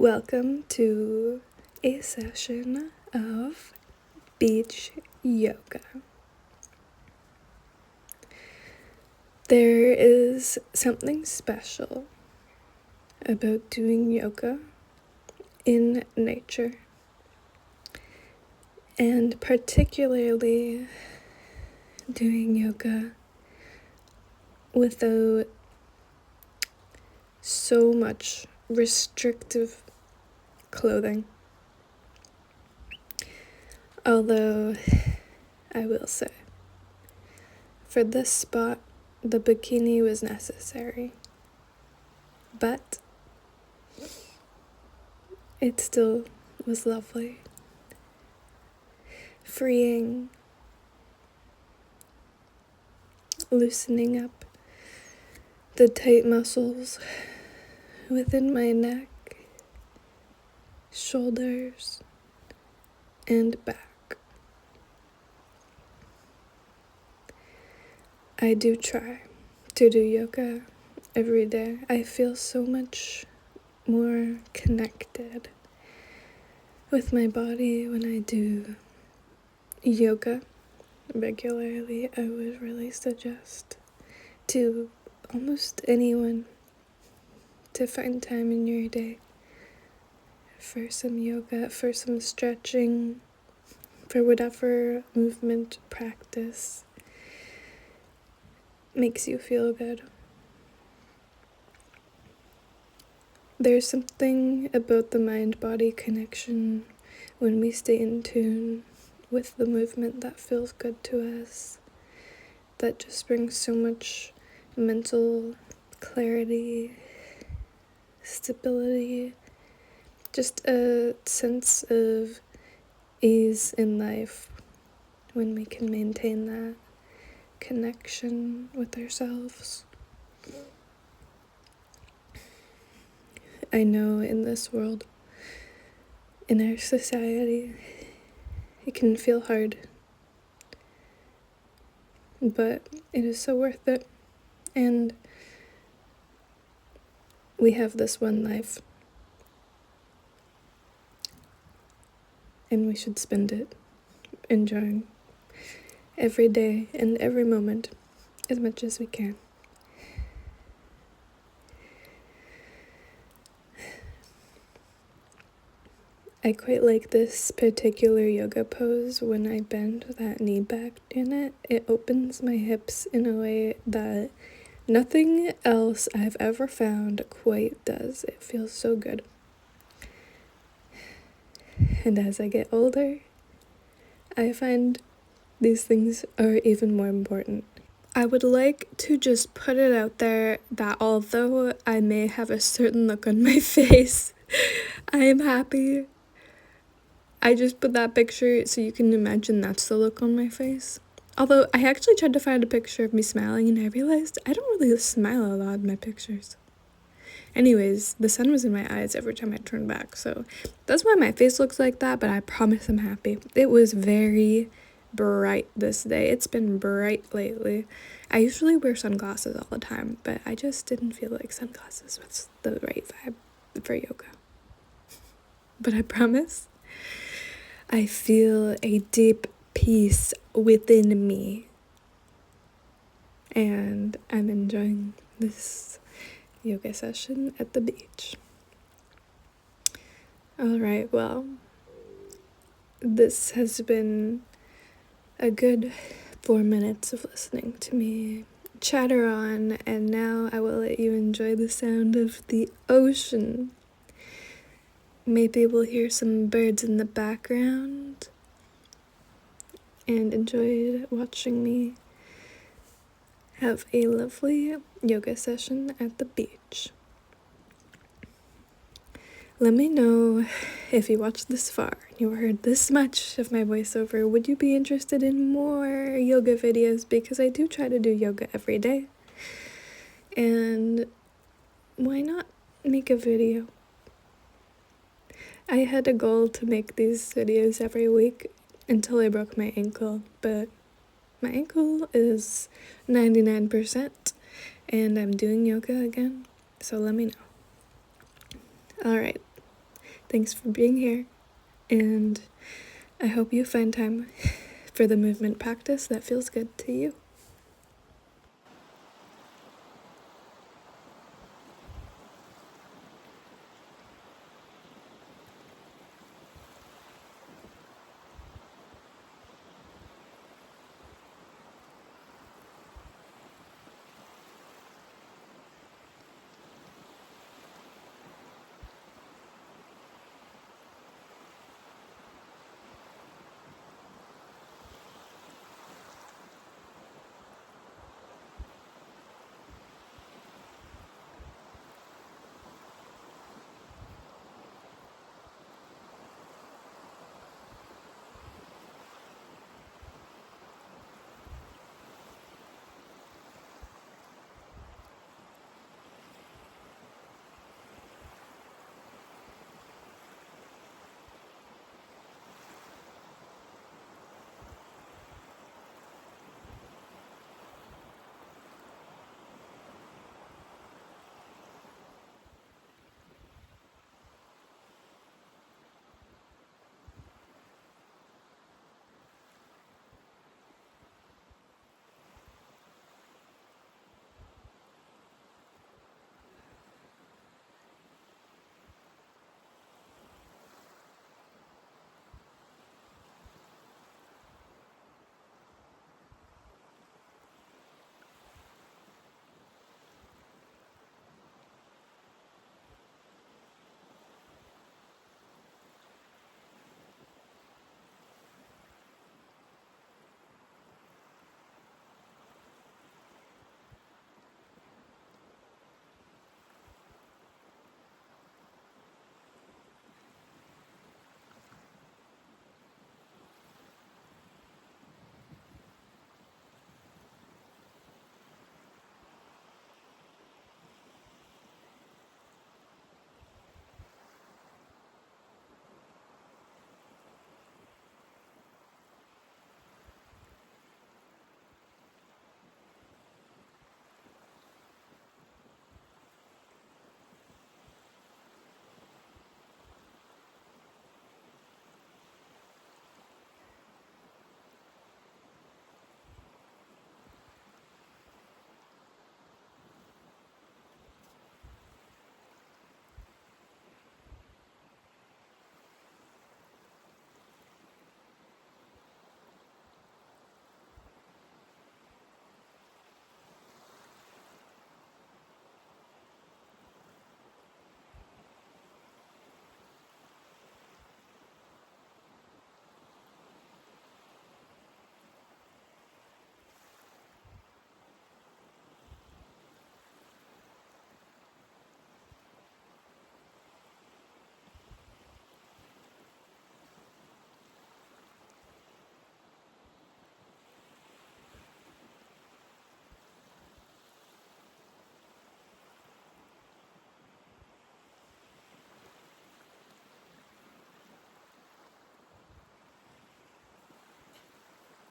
Welcome to a session of beach yoga. There is something special about doing yoga in nature, and particularly doing yoga without so much restrictive clothing. Although, I will say, for this spot, the bikini was necessary, but it still was lovely, freeing, loosening up the tight muscles within my neck, shoulders, and back. I do try to do yoga every day. I feel so much more connected with my body when I do yoga regularly. I would really suggest to almost anyone to find time in your day for some yoga, for some stretching, for whatever movement practice makes you feel good. There's something about the mind-body connection when we stay in tune with the movement that feels good to us, that just brings so much mental clarity, stability, just a sense of ease in life when we can maintain that connection with ourselves. I know in this world, in our society, it can feel hard, but it is so worth it. And we have this one life, and we should spend it enjoying every day and every moment as much as we can. I quite like this particular yoga pose when I bend that knee back in it. It opens my hips in a way that nothing else I've ever found quite does. It feels so good. And as I get older, I find these things are even more important. I would like to just put it out there that although I may have a certain look on my face, I am happy. I just put that picture so you can imagine that's the look on my face. Although I actually tried to find a picture of me smiling and I realized I don't really smile a lot in my pictures. Anyways, the sun was in my eyes every time I turned back, so that's why my face looks like that, but I promise I'm happy. It was very bright this day. It's been bright lately. I usually wear sunglasses all the time, but I just didn't feel like sunglasses was the right vibe for yoga. But I promise, I feel a deep peace within me, and I'm enjoying this yoga session at the beach. Alright, well, this has been a good 4 minutes of listening to me chatter on, and now I will let you enjoy the sound of the ocean. Maybe we'll hear some birds in the background and enjoy watching me have a lovely yoga session at the beach. Let me know if you watched this far and you heard this much of my voiceover. Would you be interested in more yoga videos? Because I do try to do yoga every day. And why not make a video? I had a goal to make these videos every week until I broke my ankle, but my ankle is 99% and I'm doing yoga again, so let me know. Alright, Thanks for being here, and I hope you find time for the movement practice that feels good to you.